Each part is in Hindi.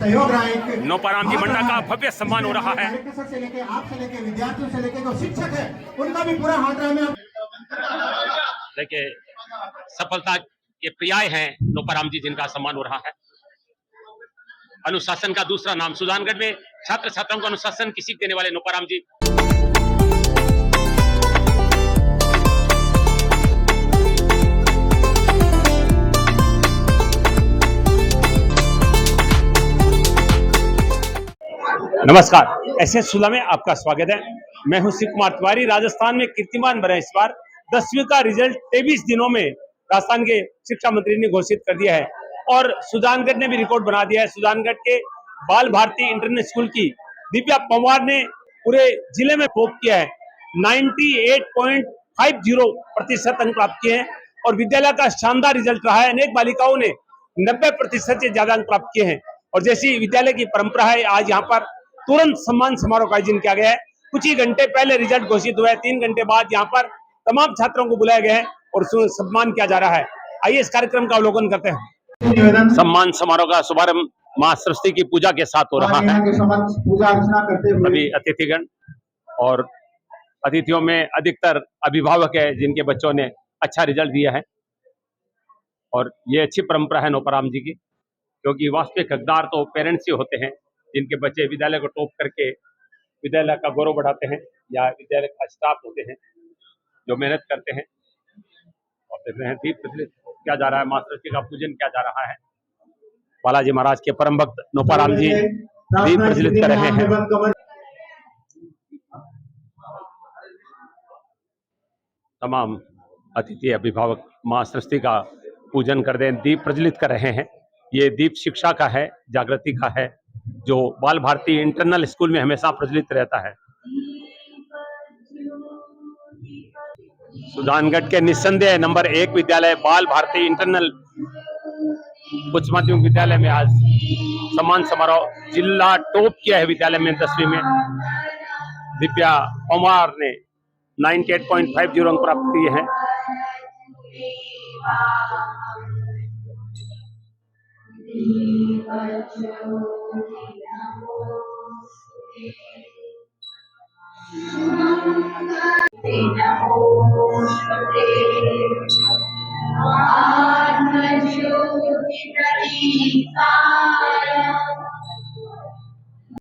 सहयोग रहा है। नौपाराम जी मंडा का भव्य सम्मान हो रहा है। से लेके आपसे लेके विद्यार्थियों से लेके जो शिक्षक है उनका भी पूरा हाथ रहा में। देखिए सफलता के पर्याय हैं नौपाराम जी जिनका सम्मान हो रहा है। अनुशासन का दूसरा नाम, सुजानगढ़ में छात्र छात्राओं को अनुशासन की सीख देने वाले नौपाराम जी। नमस्कार, एसएस सुला में आपका स्वागत है। मैं हूं शिव कुमार तिवारी। राजस्थान में कीर्तिमान बना इस बार 10वीं का रिजल्ट 23 दिनों में राजस्थान के शिक्षा मंत्री ने घोषित कर दिया है और सुजानगढ़ ने भी रिकॉर्ड बना दिया है। सुजानगढ़ के बाल भारती इंटरनेशनल स्कूल की दिव्या पंवार ने पूरे जिले में टॉप किया है। 98.50% अंक प्राप्त किए हैं और विद्यालय का शानदार रिजल्ट रहा है। अनेक बालिकाओं ने 90% से ज्यादा अंक प्राप्त किए हैं और जैसी विद्यालय की परंपरा है, आज यहाँ पर तुरंत सम्मान समारोह का आयोजन किया गया है। कुछ ही घंटे पहले रिजल्ट घोषित हुआ है। 3 घंटे बाद यहाँ पर तमाम छात्रों को बुलाया गया है और सम्मान किया जा रहा है। आइए इस कार्यक्रम का अवलोकन करते हैं। सम्मान समारोह का शुभारंभ मां सरस्वती की पूजा के साथ हो रहा है। पूजा अर्चना करते हुए सभी अतिथिगण और अतिथियों में अधिकतर अभिभावक है जिनके बच्चों ने अच्छा रिजल्ट दिया है और ये अच्छी परंपरा है नौपाराम जी की, क्योंकि वास्तविक हकदार तो पेरेंट्स ही होते हैं जिनके बच्चे विद्यालय को टॉप करके विद्यालय का गौरव बढ़ाते हैं, या विद्यालय का स्टाफ होते हैं जो मेहनत करते हैं। और देख रहे हैं दीप प्रज्वलित किया जा रहा है, मां सरस्वती का पूजन किया जा रहा है। बालाजी महाराज के परम भक्त नौपाराम जी दीप प्रज्वलित कर रहे हैं। तमाम अतिथि अभिभावक मां सरस्वती का पूजन कर दें, दीप प्रज्वलित कर रहे हैं। ये दीप शिक्षा का है, जागृति का है, जो बाल भारती इंटरनल स्कूल में हमेशा प्रज्वलित रहता है। सुजानगढ़ के निस्संदेह नंबर 1 विद्यालय बाल भारती इंटरनल उच्च माध्यमिक विद्यालय में आज सम्मान समारोह जिला टॉप किया है। विद्यालय में 10वीं में दिव्या पंवार ने 98.50 अंक प्राप्त किए हैं।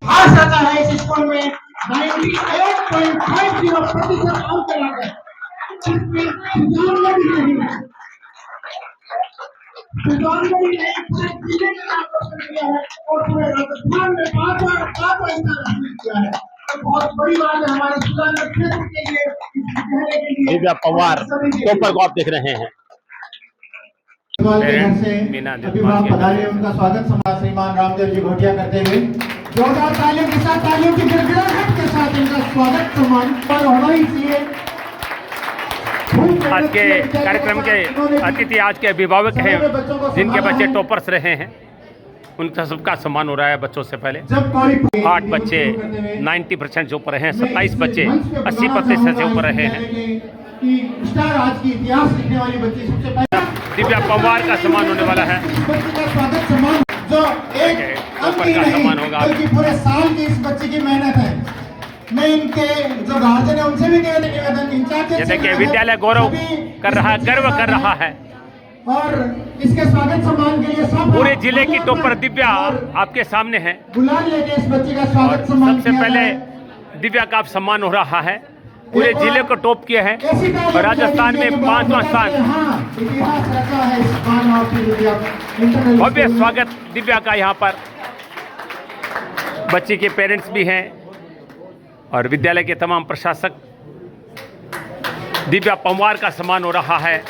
भाषा है इस स्कूल में 98.50% अंक लाकर और पूरे राजस्थान में किया है। बहुत बड़ी बात है हमारे सुजानगढ़ क्षेत्र के लिए। दिव्या पंवार टॉपर को आप देख रहे हैं। अभिभावक पधारे, उनका स्वागत समाज श्रीमान रामदेव जी घोटिया करते हुए जोरदार तालियों के साथ, तालियों की गिड़गिड़ाहट के साथ इनका स्वागत सम्मान पर होना ही चाहिए। आज के कार्यक्रम के अतिथि आज के अभिभावक हैं जिनके बच्चे टॉपर्स रहे हैं, उनका सबका सम्मान हो रहा है। बच्चों से पहले 8 बच्चे 90% से ऊपर हैं, 27 बच्चे 80% से ऊपर रहे हैं। दिव्या पंवार का सम्मान होने वाला है, जो एक टॉपर का सम्मान होगा। पूरे साल की इस बच्चे की मेहनत है। मैं इनके जो गार्जियन है उनसे भी निवेदन इंचार्ज ये देखिए विद्यालय गौरव कर रहा है, गर्व कर रहा है और इसके स्वागत सम्मान के लिए सब पूरे जिले की टॉपर दिव्या आपके सामने है। गुलाल लेके इस बच्चे का स्वागत सम्मान सबसे पहले दिव्या का सम्मान हो रहा है। पूरे जिले को टॉप किया है और राजस्थान में 5वां स्थान। भव्य स्वागत दिव्या का यहाँ पर। बच्चे के पेरेंट्स भी हैं और विद्यालय के तमाम प्रशासक। दिव्या पंवार का सम्मान हो रहा है।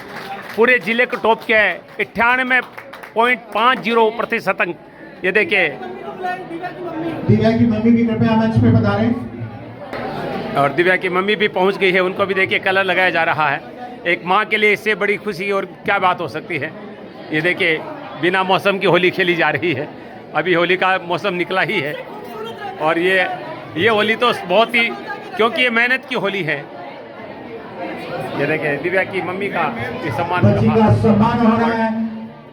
पूरे जिले को टॉप किया है, 98.50% अंक। ये देखिए दिव्या की मम्मी भी कृपया मंच पे पधारें। और दिव्या की मम्मी भी पहुंच गई है, उनको भी देखिए कलर लगाया जा रहा है। एक माँ के लिए इससे बड़ी खुशी और क्या बात हो सकती है। ये देखिए बिना मौसम की होली खेली जा रही है। अभी होली का मौसम निकला ही है और ये होली तो बहुत ही, क्योंकि ये मेहनत की होली है। ये देखिए दिव्या की मम्मी का सम्मान हो रहा है।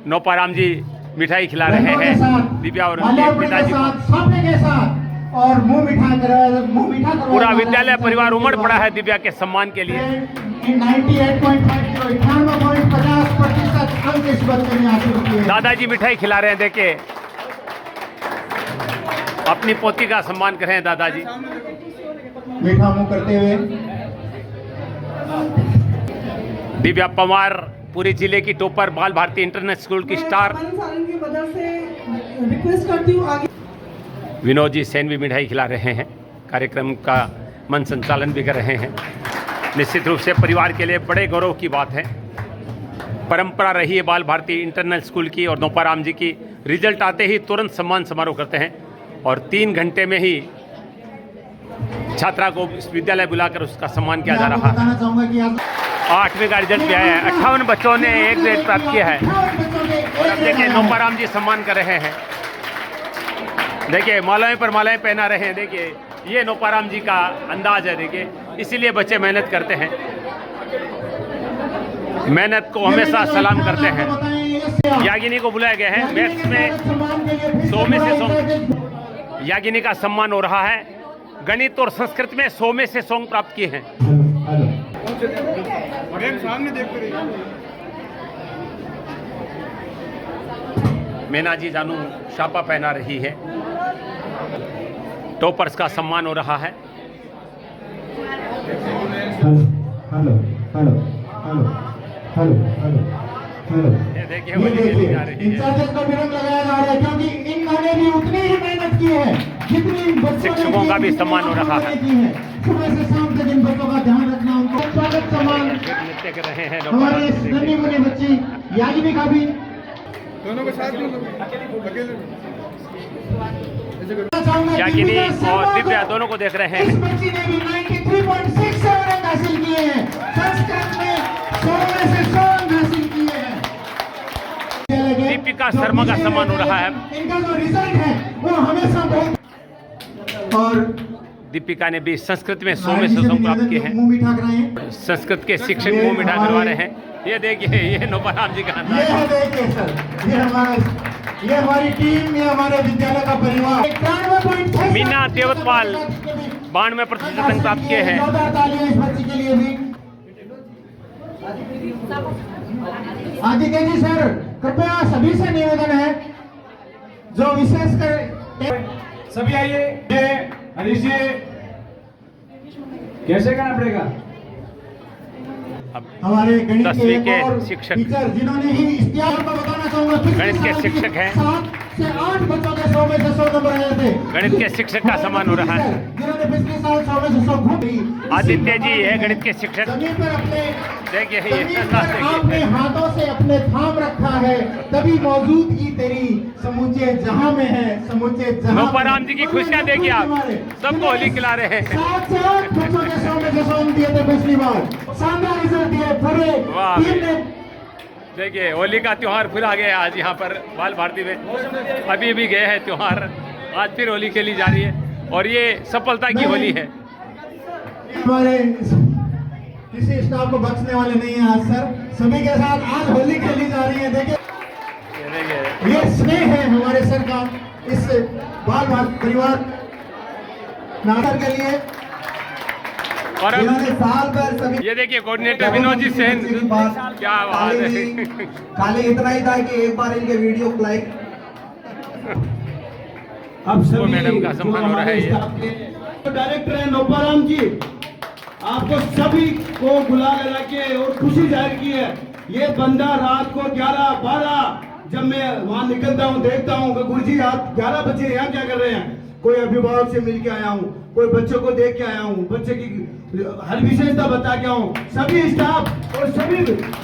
नौपाराम जी मिठाई खिला रहे बहनों के हैं साथ, दिव्या और उनके माल्यार्पण के पिताजी को। साथ, सौंपने के साथ और मुंह मीठा करवाया पूरा जा रहा विद्यालय है। परिवार उमड़ पड़ा है दिव्या के सम्मान के लिए। 98.50% अंक इस बच्चे ने हासिल किए हैं। दादाजी मिठाई खिला रहे हैं, देखिए अपनी पोती का सम्मान कर रहे हैं दादाजी। मीठा मुंह करते हुए दिव्या पवार पूरे जिले की टॉपर, बाल भारती इंटरनेशनल स्कूल की स्टार। की वजह से रिक्वेस्ट करती हूँ आगे। विनोद जी सेन भी मिठाई खिला रहे हैं, कार्यक्रम का मन संचालन भी कर रहे हैं। निश्चित रूप से परिवार के लिए बड़े गौरव की बात है। परंपरा रही है बाल भारती इंटरनेशनल स्कूल की और नोपाराम जी की, रिजल्ट आते ही तुरंत सम्मान समारोह करते हैं और 3 घंटे में ही छात्रा को इस विद्यालय बुलाकर उसका सम्मान किया जा रहा है। बताना चाहूंगा कि आज 8वीं का रिजल्ट भी आया है। 58 बच्चों ने एक ग्रेड प्राप्त किया है और अब देखिए नोपाराम जी सम्मान कर रहे हैं। देखिए मालाएं पर मालाएं पहना रहे हैं। देखिए ये नोपाराम जी का अंदाज है, देखिए इसीलिए बच्चे मेहनत करते हैं, मेहनत को हमेशा सलाम करते हैं। यागिनी को बुलाया गया है। मैथ्स में 100 में से 100 यागिनी का सम्मान हो रहा है। गणित और संस्कृत में 100 में से 100 प्राप्त किए हैं। सामने देखते रहिए। मीना जी जानू छापा पहना रही है। टॉपर्स का सम्मान हो रहा है। Hello hello hello hello hello hello ये देखिए ये होली खेली देखिए जा रही है। इंचार्जेस को भी रंग लगाया जा रहा है क्योंकि इन्होंने भी उतनी ही मेहनत की है जितनी बच्चों ने शिक्षकों का भी की, सम्मान हो रहा है। की है। सुबह से शाम तक इन बच्चों का ध्यान रखना, उनको स्वागत सम्मान। नृत्य कर रहे हैं हमारे नन्ही मुन्नी बच्ची यागिनी का भी दोनों के साथ में अकेले यागिनी और दिव्या दोनों को देख रहे हैं। इस बच्ची ने भी 93.67 अंक हासिल किए हैं। संस्कृत में 100 में से 100 अंक हासिल किए हैं। दीपिका शर्मा का सम्मान हो रहा है। इनका जो रिजल्ट है वो हमेशा बहुत और दीपिका ने भी संस्कृत में 100 में से 100 प्राप्त किए हैं। मुंह मीठा कराए हैं। संस्कृत के शिक्षक मुंह मीठा करवा रहे हैं। ये देखिए ये नोपाराम जी का ये अंदाज है, देखिए सर, ये हमारी टीम, ये हमारे विद्यालय का परिवार। 91.6 मीना देवतपाल 92% अंक प्राप्त किए हैं। जोरदार तालियां इस बच्ची के लिए भी। आदित्य जी सर, कृपया सभी से निवेदन है जो विशेषकर सभी आइए। हरीश जी कैसे करना पड़ेगा? हमारे गणित 10वीं के और शिक्षक। टीचर जिन्होंने ही इश्तिहार को बताना चाहूंगा गणित के शिक्षक हैं। 7 से 8 बच्चों के 100 में से 100 नंबर आए थे। गणित के शिक्षक का सम्मान हो रहा है। जिन्होंने पिछले साल 100 में से 100 घूम ली। आदित्य जी है गणित के शिक्षक। जमीन पर अपने देखिए ये जमीन पर आपने हाथों से अपने थाम रखा है, तभी मौजूदगी तेरी समूचे जहां में है, समूचे जहां। नोपाराम जी की खुशियां देखिए आप, सबको होली खिला रहे हैं। 7 से 8 बच्चों के 100 में से 100 दिए थे पिछली बार। शानदार रिजल्ट दिए। पूरे वाह। टीम ने देखिए होली का त्योहार फिर आ गया आज यहाँ पर बाल भारती में। अभी भी गए हैं त्योहार, आज फिर होली खेली जा रही है और ये सफलता की होली है। हमारे किसी स्टाफ को बख्शने वाले नहीं है आज सर, सभी के साथ आज होली खेली जा रही है। देखिए ये देखिए ये स्नेह है हमारे सर का इस बाल भारत परिवार नाटक के लिए। और अब इन्होंने साल भर सभी ये देखिए कोऑर्डिनेटर विनोद जी सेन, क्या बात है। खाली इतना ही था कि एक बार इनके वीडियो को लाइक। अब वो मैडम का सम्मान हो रहा है। ये डायरेक्टर है नोपाराम जी, आपको सभी को बुला लगा के और खुशी जाहिर की है। ये बंदा रात को 11-12 जब मैं वहां निकलता हूँ देखता हूँ कि गुरुजी आप 11 बजे यहाँ क्या कर रहे हैं। कोई अभिभावक से मिल के आया हूँ, कोई बच्चों को देख के आया हूँ, बच्चे की हर विशेषता बता के आऊँ। सभी स्टाफ और सभी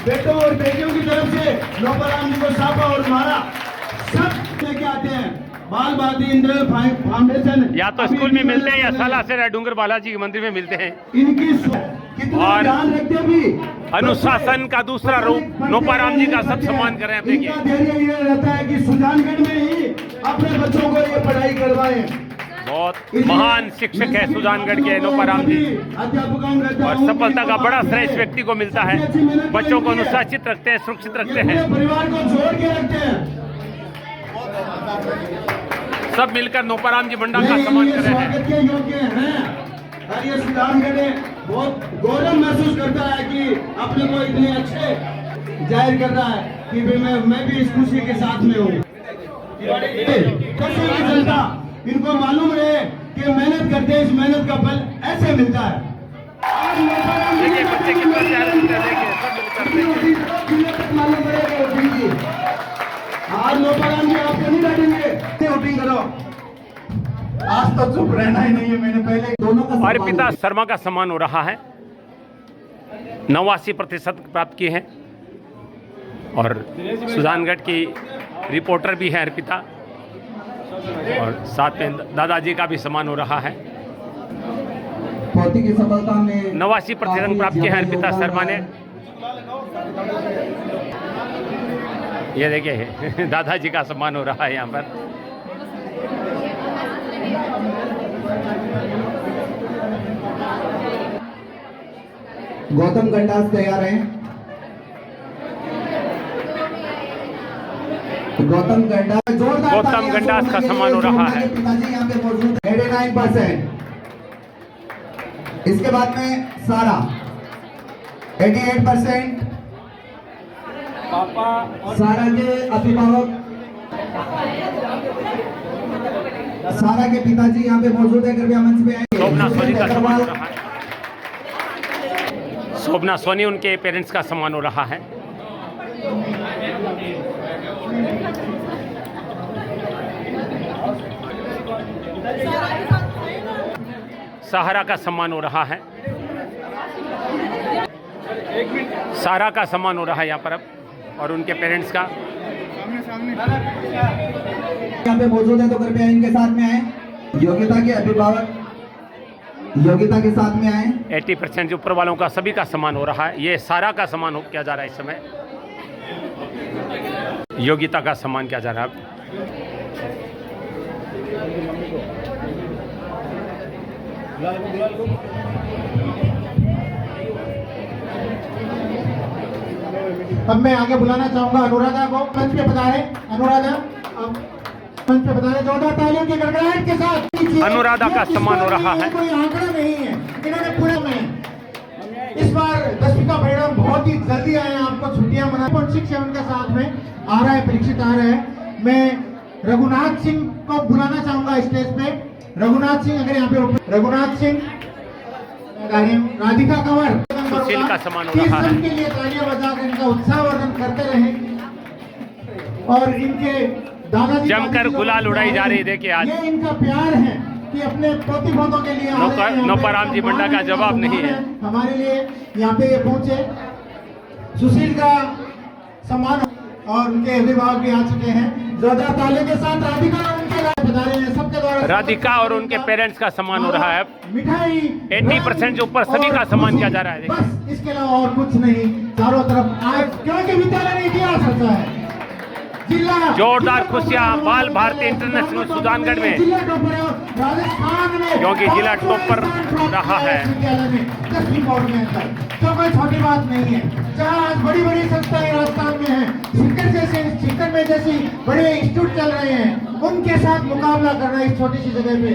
बेटों और बेटियों की तरफ से नोपाराम जी को साफा और मारा सब लेके आते हैं। बाल भारती इंडियन फाउंडेशन या तो स्कूल में मिलते हैं या सालासर या डूंगर बालाजी के मंदिर में मिलते हैं। इनकी कितना और ध्यान रखते भी अनुशासन का दूसरा रूप नोपाराम जी का सब सम्मान कर रहे हैं। देखिए इनका धैर्य ये रहता है कि सुजानगढ़ में ही अपने बच्चों को ये पढ़ाई करवाएं। बहुत महान शिक्षक है सुजानगढ़ के नोपाराम जी अध्यापकों और सफलता का बड़ा श्रेय इस व्यक्ति को मिलता है। बच्चों को अनुशासित रखते हैं, सुरक्षित रखते हैं। परिवार को जोड़ के रखते हैं। सब मिलकर नोपाराम जी बंडा का सम्मान कर रहे हैं। स्वागत के योग्य हैं और ये सुधारगढ़ बहुत गौरव महसूस करता है कि अपने को इतने अच्छे जाहिर कर रहा है कि मैं भी इस खुशी के साथ में हूँ। कैसे की जनता इनको मालूम रहे कि मेहनत करते इस मेहनत का फल ऐसे मिलता है। देखिए बच्चे कितना प्यारे दिखते हैं, देखिए सब मिलकर मालूम पड़ेगा वोटिंग की। आज नोपाराम जी आपको नहीं डालेंगे, वोटिंग करो। आज तो चुप रहना ही नहीं है, मैंने पहले दोनों का अर्पिता शर्मा का सम्मान हो रहा है, 89% प्राप्त किए हैं और सुजानगढ़ की रिपोर्टर भी है अर्पिता, और साथ में दादाजी का भी सम्मान हो रहा है। पोती की सफलता में 89% प्राप्त किए हैं अर्पिता शर्मा ने। ये देखिए दादाजी का सम्मान हो रहा है यहाँ पर। गौतम गंडास तैयार हैं। गौतम गंडास जोरदार गौतम गंडास का सम्मान हो रहा है। पिताजी यहाँ पे मौजूद हैं। 89%। इसके बाद में सारा 88%। सारा के अभिभावक, सारा के पिताजी यहाँ पे मौजूद है, कृपया मंच पे आएंगे। शोभना सोनी का सम्मान हो रहा है। शोभना सोनी उनके पेरेंट्स का सम्मान हो रहा है। सहारा का सम्मान हो रहा है। सारा का सम्मान हो रहा है यहाँ पर अब, और उनके पेरेंट्स का। यहाँ पे मौजूद है तो कृपया इनके साथ में आए। योग्यता के अभिभावक योग्यता के साथ में आए। 80% जो ऊपर वालों का सभी का सम्मान हो रहा है। ये सारा का सम्मान किया जा रहा है इस समय, योग्यता का सम्मान किया जा रहा है। अब मैं आगे बुलाना चाहूंगा अनुराधा को, मंच पे पधारे। अनुराधा अब मंच पे पधारे, जोरदार तालियों की गड़गड़ाहट के साथ। अनुराधा का सम्मान हो रहा है। कोई आंकड़ा नहीं है, इन्होंने पूरे में इस बार 10वीं का परिणाम बहुत ही जल्दी आए हैं, आपको छुट्टियां मना 6.7 के साथ में आ रहा है, परीक्षित आ रहा है। मैं रघुनाथ सिंह को बुलाना चाहूंगा स्टेज पे। रघुनाथ सिंह अगर यहाँ पे, रघुनाथ सिंह, राधिका कंवर, सुशील का सम्मान हो रहा है। के लिए तालियां बजाकर इनका उत्साहवर्धन करते रहे और इनके दादाजी जमकर गुलाल उड़ाई जा रही है। देखिए आज ये इनका प्यार है कि अपने पोती पोतों के लिए नोपाराम जी बंडा का जवाब नहीं है हमारे लिए यहाँ पे ये पहुंचे। सुशील का सम्मान और उनके अभिभावक भी आ चुके हैं। जोरदार तालियों के साथ राधिका उनके पधारे हैं, सबके द्वारा राधिका और उनके पेरेंट्स का सम्मान हो रहा है। मिठाई 80% जो ऊपर सभी का सम्मान किया जा रहा है। बस इसके अलावा और कुछ नहीं, चारों तरफ आज क्योंकि विद्यालय ने इतिहास रचा है। जिला जोरदार खुशियां बाल भारती इंटरनेशनल सुजानगढ़ में, जिला टॉपर है राजस्थान में, क्योंकि जिला टॉपर रहा है। विद्यालय में 10वीं बोर्ड में अंतर तो कोई छोटी बात नहीं है। जहाँ आज बड़ी बड़ी संस्थाएं राजस्थान में हैं, सिक्कर में जैसी बड़े इंस्टीट्यूट चल रहे हैं, उनके साथ मुकाबला करना इस छोटी सी जगह पे,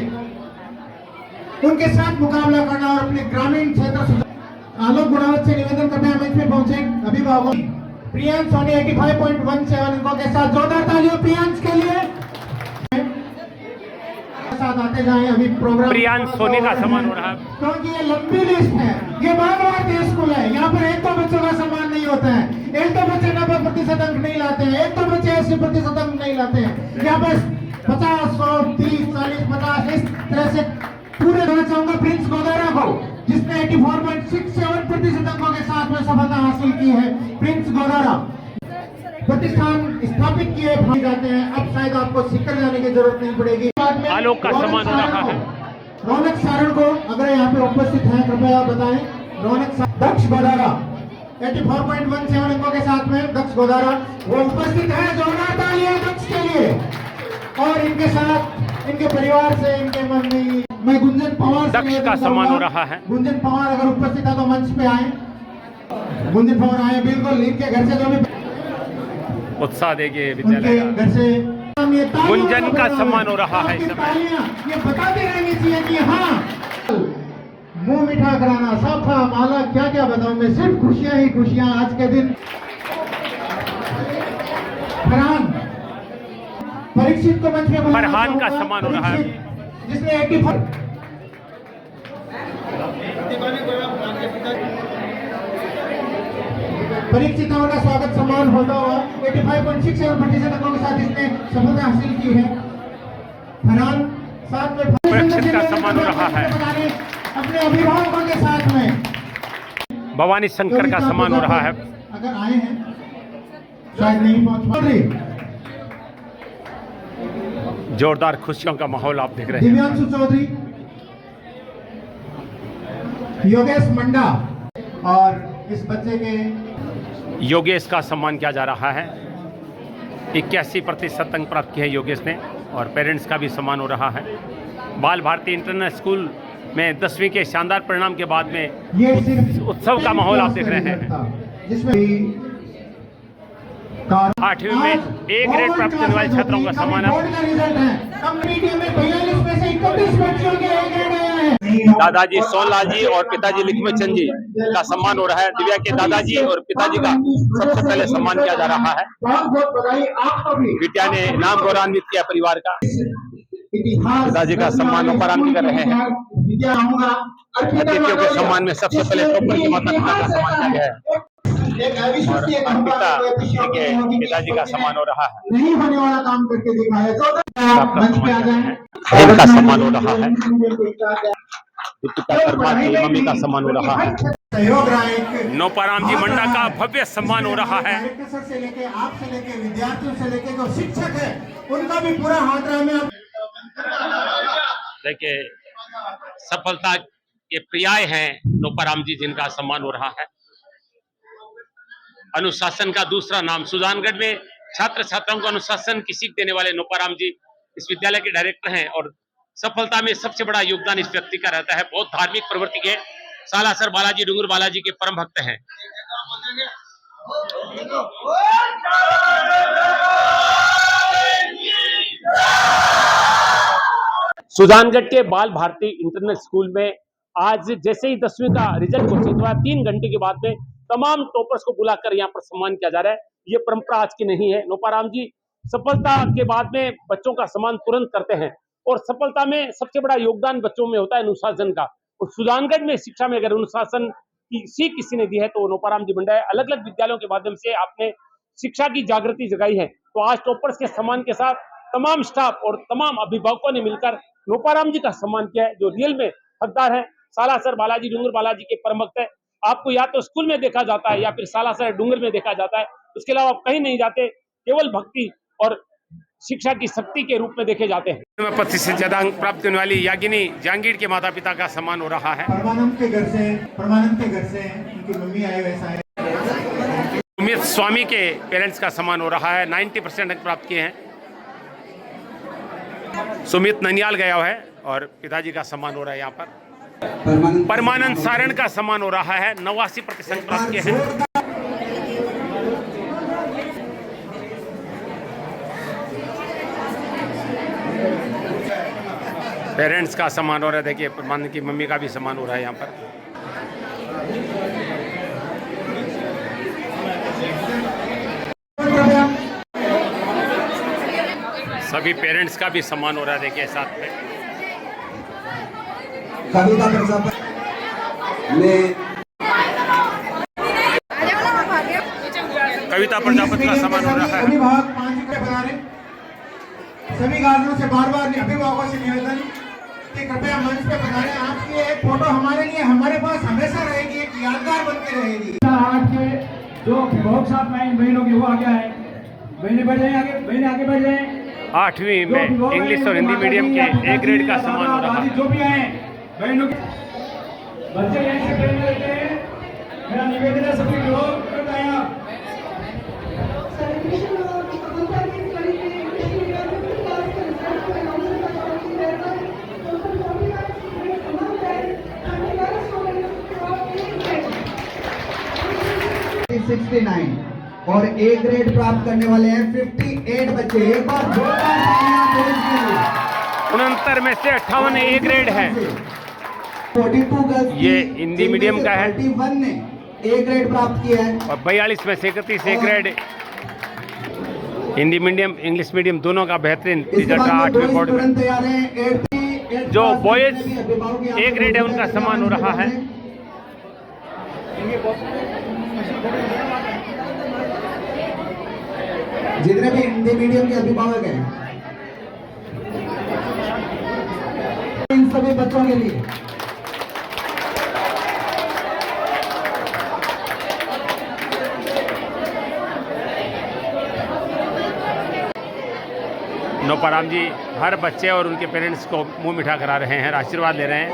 उनके साथ मुकाबला करना और अपने ग्रामीण क्षेत्र आलोक गुणावत से निवेदन करने मंच पे पहुंचे अभिभावक प्रियांश सोनी 85.17 अंकों के साथ। जोरदार तालियों प्रियांश के लिए। साथ आते जाएं अभी प्रोग्राम। प्रियांश सोनी का सम्मान हो रहा है, क्योंकि ये लंबी लिस्ट है, ये बार स्कूल है, यहाँ पर एक तो बच्चों का सम्मान नहीं होता है, एक तो बच्चे 90% अंक नहीं लाते हैं, एक तो बच्चे 80% अंक नहीं लाते हैं। यहाँ पर 50, 100, 30, 40, 50 इस तरह से पूरे देना चाहूंगा प्रिंस गोदारा को, जिसने 84.67% अंकों के साथ में सफलता हासिल की है। प्रिंस गोदारा प्रतिष्ठान स्थापित किए जाते हैं, अब शायद आपको सीकर जाने की जरूरत नहीं पड़ेगी। आलोक का सम्मान हो रहा है। रौनक सारण को अगर यहाँ पे उपस्थित हैं कृपया बताएं। रौनक दक्ष गोदारा 84.17 अंकों के साथ में दक्ष गोदारा वो उपस्थित है। जोरदार तालियां दक्ष के लिए। और इनके साथ इनके परिवार से इनके मन में मैं गुंजन पवार दक्ष का सम्मान हो रहा है। गुंजन पवार अगर उपस्थित है तो मंच पे आए। गुंजन पवार आए, बिल्कुल इनके घर से जो भी उत्साह देखिए विद्यालय उनके घर से ये तालियों गुंजन का बजाओ। सम्मान हो रहा है इस आपकी समय। तालियां ये बताते रहनी चाहिए कि हाँ, मुंह मीठा कराना, साफा माला, क्या क्या बताऊं मैं, सिर्फ खुशियां ही खुशियां आज के दिन। फरहान, परीक्षित को मंच पे बुलाना फरहान का चाहूंगा। सम्मान हो रहा है। परीक्षित, जिसने 85 परीक्षित का स्वागत सम्मान होता हुआ 85.67% अंकों के साथ इसने सफलता हासिल की है। फरहान साथ में परीक्षित का सम्मान हो रहा है। अपने अभिभावकों के साथ में भवानी शंकर का सम्मान हो रहा है। अगर आए हैं शायद नहीं पहुंच पा रही। जोरदार खुशियों का माहौल आप देख रहे हैं। दिव्यांशु चौधरी, योगेश मंडा और इस बच्चे के योगेश का सम्मान किया जा रहा है। 81% अंक प्राप्त किए हैं योगेश ने और पेरेंट्स का भी सम्मान हो रहा है। बाल भारती इंटरनेशनल स्कूल में 10वीं के शानदार परिणाम के बाद में ये सिर्फ उत्सव का माहौल आप देख रहे हैं। जिसमें 8वीं में A ग्रेड प्राप्त करने वाले छात्रों का सम्मान है। बोर्ड का रिजल्ट है। कम्युनिटी में 42 में से 31 बच्चों के A ग्रेड आया है। दादाजी सोनलाल जी और पिताजी लक्ष्मण जी का सम्मान हो रहा है। दिव्या के दादाजी और पिताजी का सबसे पहले सम्मान किया जा रहा है। बहुत बहुत बधाई आपको भी। विद्या ने नाम गौरवान्वित किया परिवार का। इतिहास पिताजी का सम्मान उपराम भी कर रहे हैं। विद्या आऊंगा। अतिथियों के सम्मान में सबसे पहले टॉपर के माता पिता का सम्मान किया गया है और पिता के पिताजी का सम्मान हो रहा है। नहीं होने वाला काम करके दिखाया। आपका मंच पे आ सम्मान जाए। इनका सम्मान हो रहा है। पिता शर्मा की मम्मी का सम्मान हो रहा है। सहयोग रहा है। नोपाराम जी मंडा का भव्य सम्मान हो रहा है। डायरेक्टर से लेके आप से लेके विद्यार्थियों से लेके जो शिक्षक है उनका भी पूरा हाथ रहा में। देखिए सफलता के पर्याय हैं नोपाराम जी जिनका सम्मान हो रहा है। अनुशासन का दूसरा नाम, सुजानगढ़ में छात्र छात्राओं को अनुशासन की सीख देने वाले नोपाराम जी इस विद्यालय के डायरेक्टर हैं और सफलता में सबसे बड़ा योगदान इस व्यक्ति का रहता है। बहुत धार्मिक प्रवृत्ति के सालासर बालाजी डूंगर बालाजी के परम भक्त हैं। सुजानगढ़ के बाल भारती इंटरनेशनल स्कूल में आज जैसे ही 10वीं का रिजल्ट घोषित हुआ 3 घंटे के बाद में तमाम टॉपर्स को बुलाकर यहाँ पर सम्मान किया जा रहा है। ये परंपरा आज की नहीं है। नोपाराम जी सफलता के बाद में बच्चों का सम्मान तुरंत करते हैं और सफलता में सबसे बड़ा योगदान बच्चों में होता है अनुशासन का। और सुजानगढ़ में शिक्षा में अगर अनुशासन की सीख किसी ने दी है तो नोपाराम जी मंडा है। अलग अलग विद्यालयों के माध्यम से आपने शिक्षा की जागृति जगाई है। तो आज टॉपर्स के सम्मान के साथ तमाम स्टाफ और तमाम अभिभावकों ने मिलकर नोपाराम जी का सम्मान किया है, जो रियल में हकदार है। सालासर बालाजी डूंगर बालाजी के परम भक्त है। आपको या तो स्कूल में देखा जाता है या फिर सालासर डूंगर में देखा जाता है, उसके अलावा आप कहीं नहीं जाते। केवल भक्ति और शिक्षा की शक्ति के रूप में देखे जाते हैं। 25 से ज्यादा अंक प्राप्त करने वाली यागिनी जहांगीर के माता पिता का सम्मान हो रहा है। परमानंद के घर से उनकी मम्मी आए वैसा है। सुमित स्वामी के पेरेंट्स का सम्मान हो रहा है। 90% अंक प्राप्त किए हैं। सुमित ननियाल गया है और पिताजी का सम्मान हो रहा है। यहाँ पर परमानंद सारण का सम्मान हो रहा है। 89% अंक प्राप्त किए हैं। पेरेंट्स का सम्मान हो रहा है। देखिए परमानंद की मम्मी का भी सम्मान हो रहा है यहाँ पर। सभी पेरेंट्स का भी सम्मान हो रहा है। देखिए साथ में कविता प्रजापति कविता प्रजापति का सम्मान हो रहा है। अभिभावक 5 रुपए बना रहे। सभी गार्जियनों से बार बार अभिभावकों से निवेदन कि कृपया मंच पे पधारें। आपकी एक फोटो हमारे लिए हमारे पास हमेशा रहेगी, एक यादगार बन के रहेगी। आज के जो अभिभावक साहब में इन बहनों की वो आ गया है, बहनें बढ़ जाएं आगे, बहनें आगे बढ़ जाएं। 8वीं में इंग्लिश और हिंदी मीडियम के A ग्रेड का सम्मान हो रहा है। जो भी आए बहनों के बच्चे यहीं से ट्रेन लेते हैं। मेरा निवेदन है सभी लोग और ए ग्रेड प्राप्त करने वाले हैं 58 बच्चे। एक बार जोरदार तालियां पुलिस के लिए। 69 में से 58 ए ग्रेड है। 42 गर्ल्स ये हिंदी मीडियम का है। 31 ने ए ग्रेड प्राप्त किया है और 42 में से 31 A grade Hindi medium English medium दोनों का बेहतरीन रिजल्ट रहा 8वीं बोर्ड में। तैयार हैं। जो बॉयज ए ग्रेड है उनका सम्मान हो रहा है। जितने भी हिंदी मीडियम के अभिभावक हैं इन सभी बच्चों के लिए नोपाराम जी हर बच्चे और उनके पेरेंट्स को मुंह मीठा करा रहे हैं, आशीर्वाद ले रहे हैं।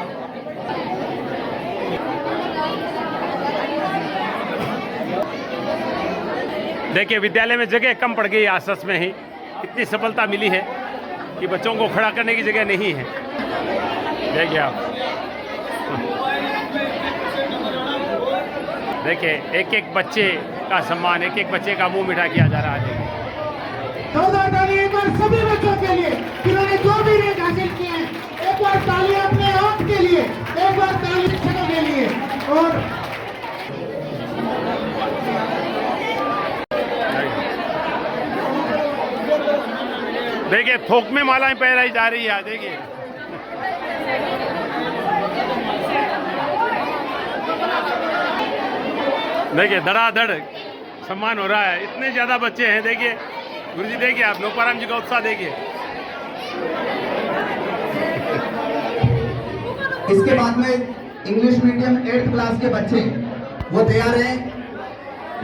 देखिए विद्यालय में जगह कम पड़ गई आसपास में ही, इतनी सफलता मिली है कि बच्चों को खड़ा करने की जगह नहीं है। देखिए आप देखिए एक एक बच्चे का सम्मान, एक एक बच्चे का मुंह मीठा किया जा रहा है। जोरदार ताली एक बार सभी बच्चों के लिए जिन्होंने जो भी रेट हासिल किए हैं। एक बार ताली अपने आप के लिए, एक बार ताली शिक्षकों के लिए। और देखिए थोक में मालाएं पहनाई जा रही है। देखिए देखिए धड़ाधड़ सम्मान हो रहा है। इतने ज्यादा बच्चे हैं। देखिए गुरु जी, देखिए आप नोपाराम जी का उत्साह देखिए। इसके बाद में इंग्लिश मीडियम 8th क्लास के बच्चे वो तैयार हैं,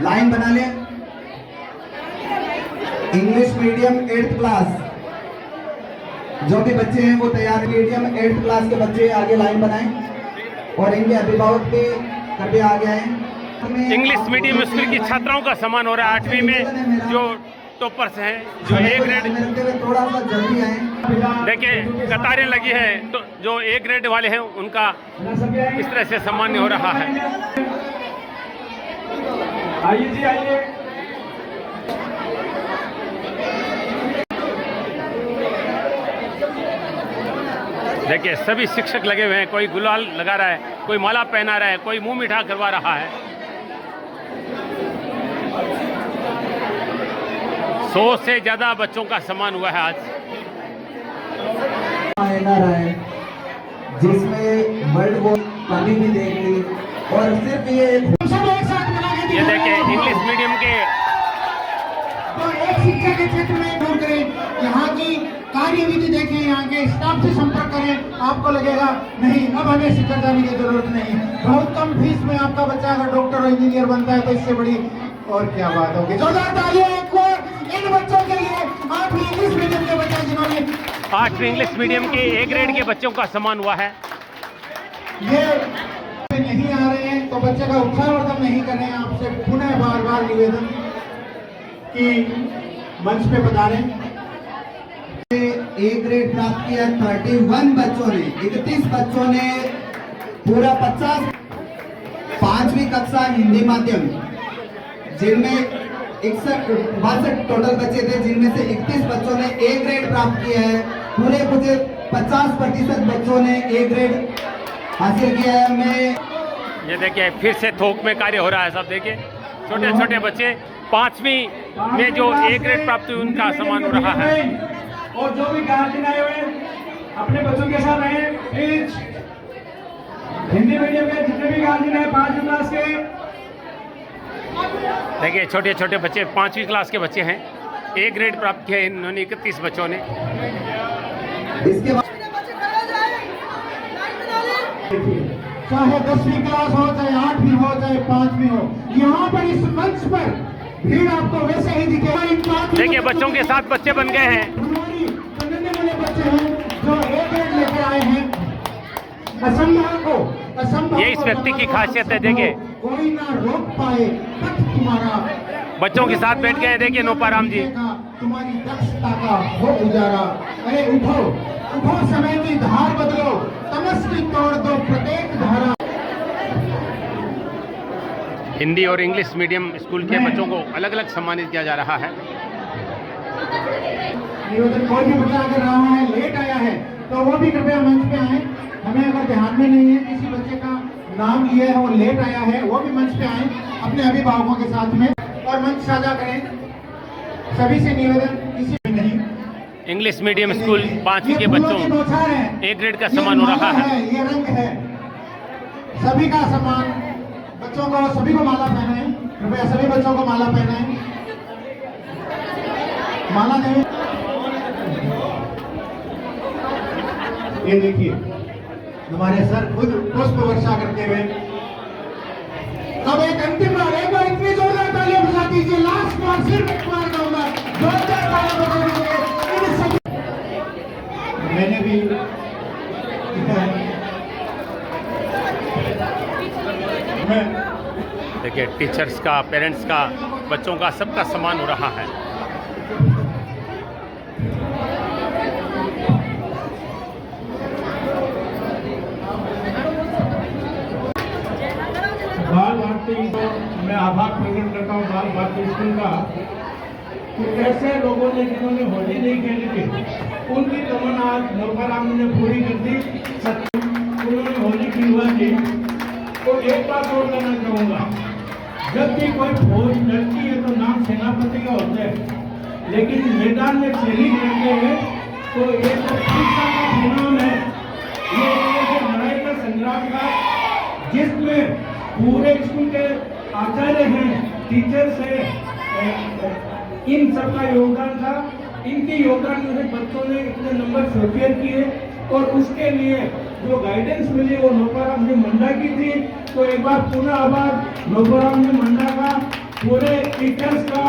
लाइन बना लें। इंग्लिश मीडियम 8th क्लास जो भी बच्चे हैं वो तैयार। मीडियम 8th क्लास के बच्चे आगे लाइन बनाएं और इनके अभिभावक भी कृपया आगे आए। इंग्लिश मीडियम स्कूल की छात्राओं का सम्मान हो रहा है 8वीं में, जो टॉपर्स हैं, जो ए ग्रेड। थोड़ा सा जल्दी आए। देखिए कतारें लगी है, तो जो ए ग्रेड वाले हैं उनका इस तरह से सम्मान हो रहा है। आइए जी आइए। देखिए सभी शिक्षक लगे हुए हैं, कोई गुलाल लगा रहा है, कोई माला पहना रहा है, कोई मुंह मीठा करवा रहा है। 100 से ज्यादा बच्चों का सम्मान हुआ है आज। है जिसमें वर्ल्ड वॉर कभी भी देख ली और सिर्फ ये सब एक साथ मिला के ये देखिए इंग्लिश मीडियम के तो एक शिक्षा के क्षेत्र में दूर करें, यहाँ की कार्यविधि देखें, यहाँ के स्टाफ से संपर्क करें। आपको लगेगा नहीं अब हमें शिक्षा जाने की जरूरत नहीं, बहुत कम फीस में आपका बच्चा अगर डॉक्टर और इंजीनियर बनता है तो इससे बड़ी और क्या बात होगी। जोरदार तालियां एक और इन बच्चों के लिए, 8वीं इंग्लिश मीडियम के बच्चे जिन्होंने 8वीं इंग्लिश मीडियम के ए ग्रेड के बच्चों का सम्मान हुआ है। ये नहीं आ रहे हैं तो बच्चे का उत्साहवर्धन नहीं कर रहे हैं। आपसे पुनः बार बार निवेदन कि मंच पे पधारें। ए ग्रेड प्राप्त किया 31 बच्चों ने, 31 बच्चों ने पूरा 50 5वीं कक्षा हिंदी माध्यम, जिनमें 61 टोटल बच्चे थे, जिनमें से 31 बच्चों ने ए ग्रेड प्राप्त किया है। पूरे 50% बच्चों ने ए ग्रेड हासिल किया है। मैं ये देखिए फिर से थोक में कार्य हो रहा है। सब देखिए छोटे छोटे बच्चे 5वीं में जो ए ग्रेड प्राप्त हुई उनका सम्मान हो रहा है। और जो भी गार्जियन आए हुए अपने बच्चों के साथ रहें प्लीज। हिंदी मीडियम के जितने भी गार्जियन हैं 5वीं क्लास के, देखिए छोटे छोटे बच्चे 5वीं क्लास के बच्चे हैं, ए ग्रेड प्राप्त किया इन्होंने 31 बच्चों ने। इसके बाद चाहे 10वीं क्लास हो, चाहे 8वीं हो, चाहे 5वीं हो, यहाँ पर इस मंच पर भीड़ आपको वैसे ही दिखेगा। देखिए बच्चों के साथ बच्चे बन गए हैं। हमारी बनने वाले बच्चे हैं जो ए ग्रेड लेकर आए हैं। असंभव ये इस व्यक्ति की खासियत है। देखिए कोई ना रोक पाए पथ तुम्हारा, बच्चों के साथ बैठ गए। देखिए नोपाराम जी तुम्हारी दक्षता का हो उजारा। अरे उठो उठो, समय की धार बदलो, तमस की तोड़ दो प्रत्येक धारा। हिंदी और इंग्लिश मीडियम स्कूल के बच्चों को अलग अलग सम्मानित किया जा रहा है। निवेदन, कोई भी बच्चा अगर रहा है, लेट आया है, तो वो भी कृपया मंच पे आए। हमें अगर ध्यान में नहीं है किसी बच्चे का नाम लिया है और लेट आया है, वो भी मंच पे आए अपने अभिभावकों के साथ में और मंच साझा करें। सभी से निवेदन, किसी में नहीं। इंग्लिश मीडियम स्कूल 5वीं के ये फूलों बच्चों की बौछार है, ए ग्रेड का ये सम्मान हो माला रहा है। ये रंग है, सभी का सम्मान। बच्चों को, सभी को माला पहनाएं, कृपया सभी बच्चों को माला पहनाएं। माला नहीं, ये देखिए हमारे सर खुद पुष्प वर्षा करते हुए। अब एक अंतिम बार, एक बार इतनी जोरदार तालियां बजा दीजिए। लास्ट बार, सिर्फ एक बार कहूंगा, जोरदार तालियां बजा दीजिए इन सभी। मैंने भी देखिए टीचर्स का, पेरेंट्स का, बच्चों का, सबका सम्मान हो रहा है। बाल भारती को मैं आभार प्रकट करता हूँ, बाल भारती स्कूल का, कि ऐसे लोगों ने जिन्होंने होली नहीं खेली थी, उनकी तमन्ना आज नौकराम ने पूरी कर दी। उन्होंने होली खिलवा दी। तो एक बात और कहना चाहूँगा, जब भी कोई फौज लड़ती है तो नाम सेनापति का होता है, लेकिन मैदान में सैनिक रहते हैं तो ये तो शिक्षा का परिणाम है। ये एक लड़ाई का संग्राम था जिसमें पूरे स्कूल के आचार्य हैं, टीचर्स हैं, इन सबका योगदान था। इनके योगदान में बच्चों ने इतने नंबर सिक्योर किए और उसके लिए जो गाइडेंस मिली वो नौकराम जी मंडा की थी। तो एक बार पुनः आभार नौकराम जी मंडा का, पूरे टीचर्स का,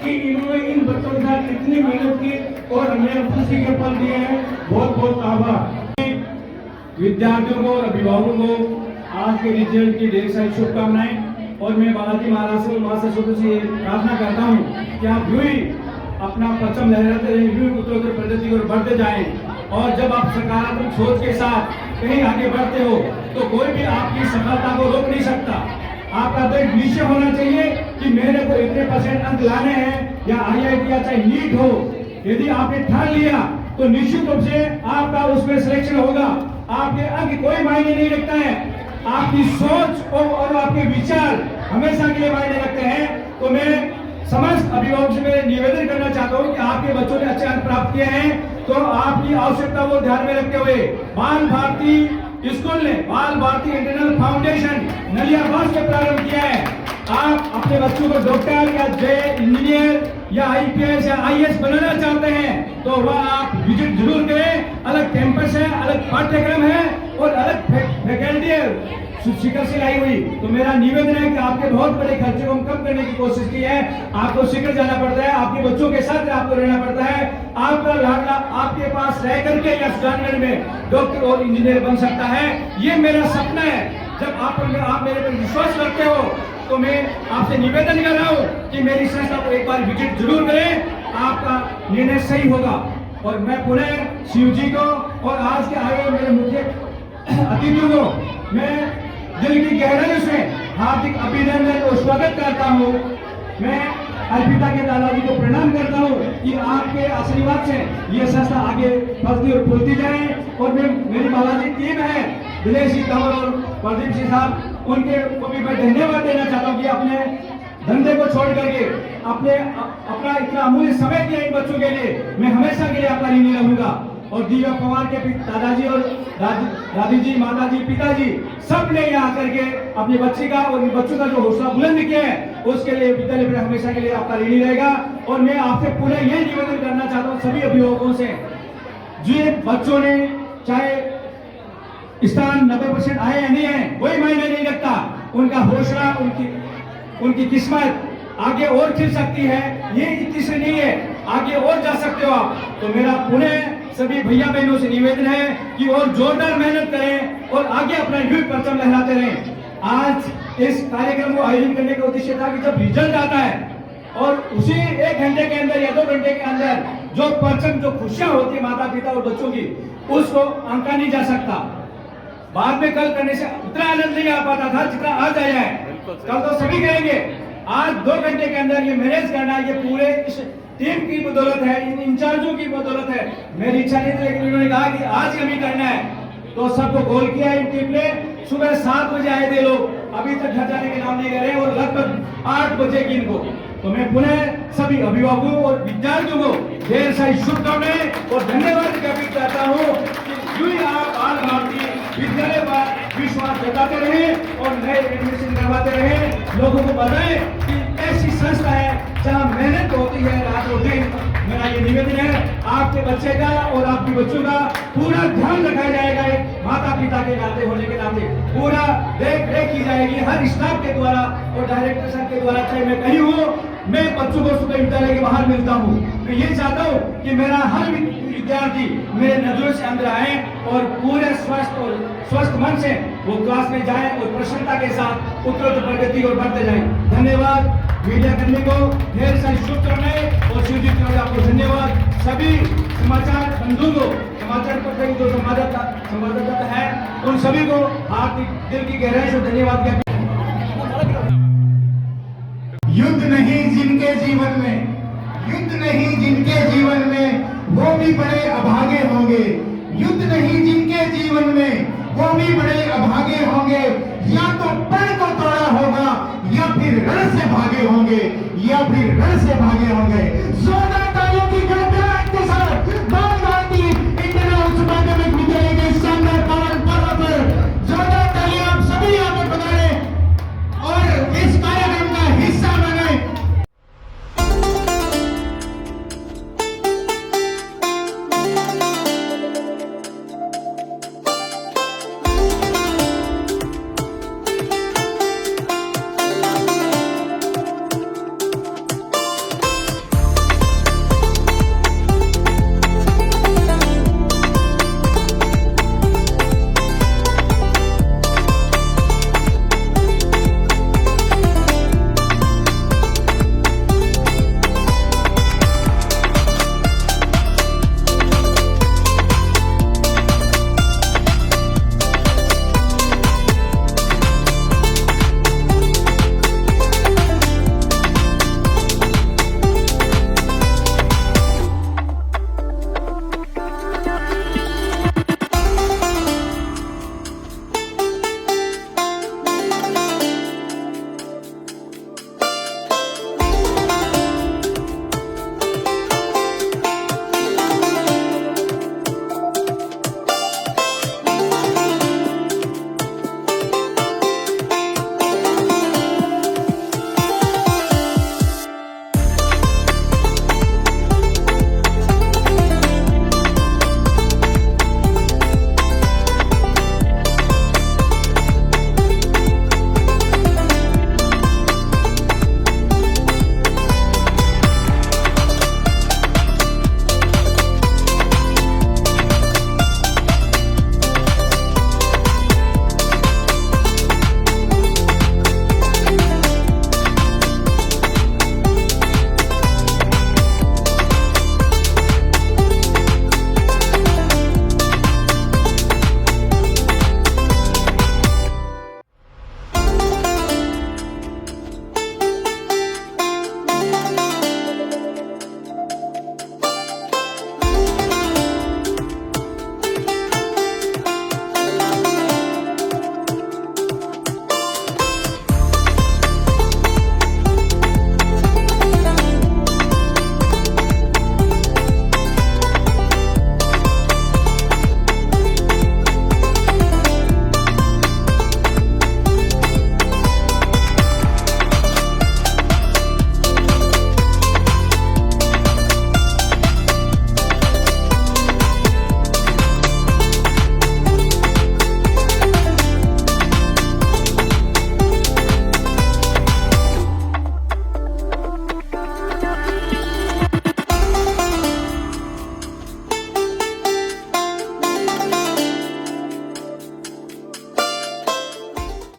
कि इन्होंने इन बच्चों के साथ इतनी मेहनत की और हमें खुशी के पल दिए हैं। बहुत बहुत आभार। विद्यार्थियों को और अभिभावकों को आज के रिजल्ट की ढेर सारी शुभकामनाएं। और मैं बालाजी महाराज से, मां सरस्वती से प्रार्थना करता हूँ कि आप यूं ही अपना परचम लहराते रहे, यूं ही उत्तरोत्तर प्रगति की ओर बढ़ते जाएं। और जब आप सकारात्मक सोच के साथ कहीं आगे बढ़ते हो तो कोई भी आपकी सफलता को रोक नहीं सकता। आपका तो एक निश्चय होना चाहिए कि मेरे को इतने % अंक लाने हैं, या IIT या चाहे नीट हो, यदि आपने ठान लिया तो निश्चित रूप से आपका उसमें सिलेक्शन होगा। आपके अंक कोई मायने नहीं रखता है, आपकी सोच और आपके विचार हमेशा के लिए मायने रखते हैं। तो मैं समस्त अभिभावक से मैं निवेदन करना चाहता हूँ कि आपके बच्चों ने अच्छे अंक प्राप्त किए हैं तो आपकी आवश्यकता को ध्यान में रखते हुए बाल भारती स्कूल ने बाल भारती इंटरनल फाउंडेशन नलियाबाग से प्रारंभ किया है। आप अपने बच्चों को डॉक्टर या इंजीनियर या IPS या IAS बनाना चाहते हैं तो वह आप विजिट जरूर करें। अलग कैंपस है, अलग पाठ्यक्रम है और अलग फैकल्टी है शिखर से लाई हुई। तो मेरा निवेदन है कि आपके बहुत बड़े खर्चे को कम करने की कोशिश की है। आपको शिखर जाना पड़ता है, आपके बच्चों के साथ आपको रहना पड़ता है। आपका लाडला आपके पास रह करके या सुजानगढ़ में डॉक्टर और इंजीनियर बन सकता है। ये मेरा सपना है। जब आप मेरे पर विश्वास करते हो तो मैं आपसे निवेदन कर रहा हूँ कि मेरी संस्था को एक बार विजिट जरूर करें, आपका निर्णय सही होगा। और मैं पुनः शिव जी को और आज के आए मेरे मुख्य अतिथियों को मैं दिल की गहराई से हार्दिक अभिनंदन और स्वागत करता हूँ। मैं अर्पिता के दादाजी को प्रणाम करता हूँ कि आपके आशीर्वाद से ये संस्था आगे बढ़ती और फूलती जाए। और मेरी बालाजी टीम है, दिनेश जी तंवर और प्रदीप जी साहब, उनके को भी मैं धन्यवाद देना चाहता हूँ कि अपने धंधे को छोड़ करके अपना इतना अमूल्य समय दिया इन बच्चों के लिए। मैं हमेशा के लिए आपका ऋणी रहूंगा। और दिव्या पवार के दादाजी और दादी जी, माता जी, पिताजी सब ने यहाँ करके अपनी बच्ची का और बच्चों का जो हौसला बुलंद किया है उसके लिए विद्यालय पर हमेशा के लिए आपका ऋणी रहेगा। और मैं आपसे पुनः यह निवेदन करना चाहता हूँ सभी अभिभावकों से, जिन बच्चों ने चाहे स्थान 90% आए या नहीं है कोई मायने नहीं रखता, उनका हौसला, उनकी किस्मत आगे और खिल सकती है। ये इतनी से नहीं है, आगे और जा सकते हो आप। तो मेरा पुनः सभी भैया बहनों से निवेदन है कि और जोरदार मेहनत करें और आगे अपना युग परचम लहराते रहें। आज इस कार्यक्रम को आयोजित करने का उद्देश्य था कि जब रिजल्ट आता है और उसी 1 घंटे के अंदर या 2 घंटे के अंदर जो परचम, जो खुशियां होती है माता पिता और बच्चों की, उसको आंका नहीं जा सकता। बाद में कल करने से उतना आनंद नहीं आ पाता था जितना आज आया है। कल तो सभी करेंगे। आज 2 घंटे के अंदर ये मैनेज करना, ये पूरे इस टीम की बदौलत है, इन इंचार्जों की बदौलत है। मेरी इच्छा नहीं थी, लेकिन उन्होंने कहा कि आज हमें करना है, तो सबको कॉल किया इन टीम ने। सुबह 7 बजे आए थे लोग, अभी तक घर जाने के नाम नहीं ले रहे, और लगभग 8 बजे की इनको। तो मैं पुनः सभी अभिभावकों और विद्यार्थियों को ढेर सारी शुभकामनाएं और धन्यवाद ज्ञापित करता हूँ कि यूं ही आप बाल भारती विद्यालय पर विश्वास जताते रहे और नए एडमिशन करवाते रहे। लोगों को बताएं कि ऐसी संस्था है जहाँ मेहनत होती है रात और दिन। मेरा ये निवेदन है, आपके बच्चे का और आपके बच्चों का पूरा ध्यान रखा जाएगा। एक माता पिता के नाते होने के नाते पूरा देख रेख की जाएगी हर स्टाफ के द्वारा और डायरेक्टर साहब के द्वारा। चाहे मैं कहीं हूँ, मैं बच्चों को सुबह विद्यालय के बाहर मिलता हूँ। मैं ये चाहता हूँ कि मेरा हर विद्यार्थी मेरे नजरों से अंदर आए और पूरे स्वस्थ मन से वो क्लास में जाए और प्रसन्नता के साथ उत्तरोत्तर प्रगति और बढ़ते जाए। धन्यवाद मीडिया कर्मी को, ढेर सारी शुभकामनाएं और शिवजीत को आपको धन्यवाद। सभी समाचार बंधुओं को, समाचार पत्र के जो संवाददाता है, उन सभी को हार्दिक दिल की गहराई से धन्यवाद ज्ञापित। युद्ध नहीं जिनके जीवन में, युद्ध नहीं जिनके जीवन में, वो भी बड़े अभागे होंगे। युद्ध नहीं जिनके जीवन में, वो भी बड़े अभागे होंगे। या तो पढ़ को तोड़ा होगा, या फिर रण से भागे होंगे, या फिर रण से भागे होंगे। जोरदार तालियों की गड़गड़ाहट के साथ बाल भारती इंडियन उच्च माध्यमिक विद्यालय के शानदार पावन पर्व पर जोरदार तालियां आप सभी यहाँ पे बजाएं और इस कार्यक्रम का हिस्सा बने।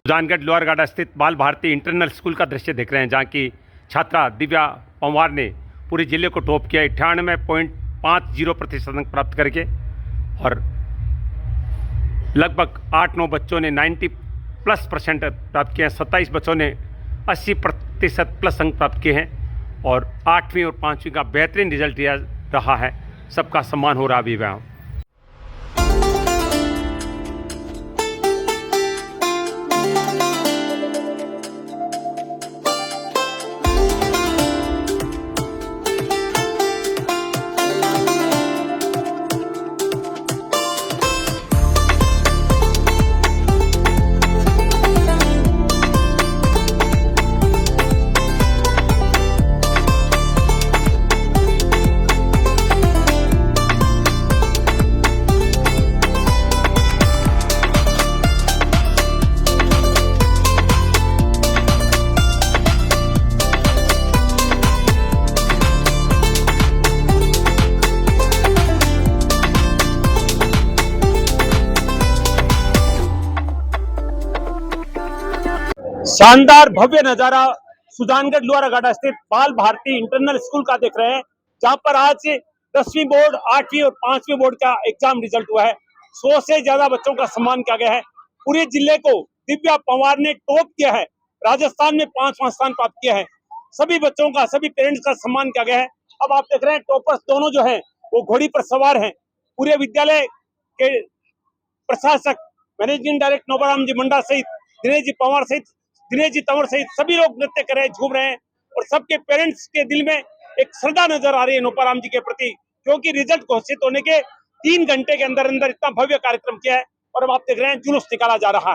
जानगढ़ लोअरगाड़ा स्थित बाल भारती इंटरनल स्कूल का दृश्य देख रहे हैं, जहाँ की छात्रा दिव्या पंवार ने पूरे जिले को टॉप किया 98.50% अंक प्राप्त करके, और लगभग 8-9 बच्चों ने 80% प्राप्त किए हैं। 27 बच्चों ने 80% प्लस अंक प्राप्त किए हैं और 8वीं और 5वीं का बेहतरीन रिजल्ट रहा है। सबका सम्मान हो रहा अभी वहाँ। शानदार भव्य नजारा सुजानगढ़ लोहारागाड़ा स्थित बाल भारती इंटरनल स्कूल का देख रहे हैं, जहां पर आज 10वीं बोर्ड, 8वीं और 5वीं बोर्ड का एग्जाम रिजल्ट हुआ है। 100 से ज्यादा बच्चों का सम्मान किया गया है। पूरे जिले को दिव्या पवार ने टॉप किया है। राजस्थान में 5वां स्थान प्राप्त किया है। सभी बच्चों का, सभी पेरेंट्स का सम्मान किया गया है। अब आप देख रहे हैं टॉपर्स दोनों जो है वो घोड़ी पर सवार हैं। पूरे विद्यालय के प्रशासक, मैनेजिंग डायरेक्टर नोपाराम जी मंडा सहित दिनेश जी तंवर सहित सभी लोग नृत्य कर रहे हैं, झूम रहे हैं और सबके पेरेंट्स के दिल में एक श्रद्धा नजर आ रही है नोपाराम जी के प्रति, क्योंकि रिजल्ट घोषित होने के 3 घंटे के अंदर अंदर इतना भव्य कार्यक्रम किया है। और अब आप देख रहे हैं जुलूस निकाला जा रहा है।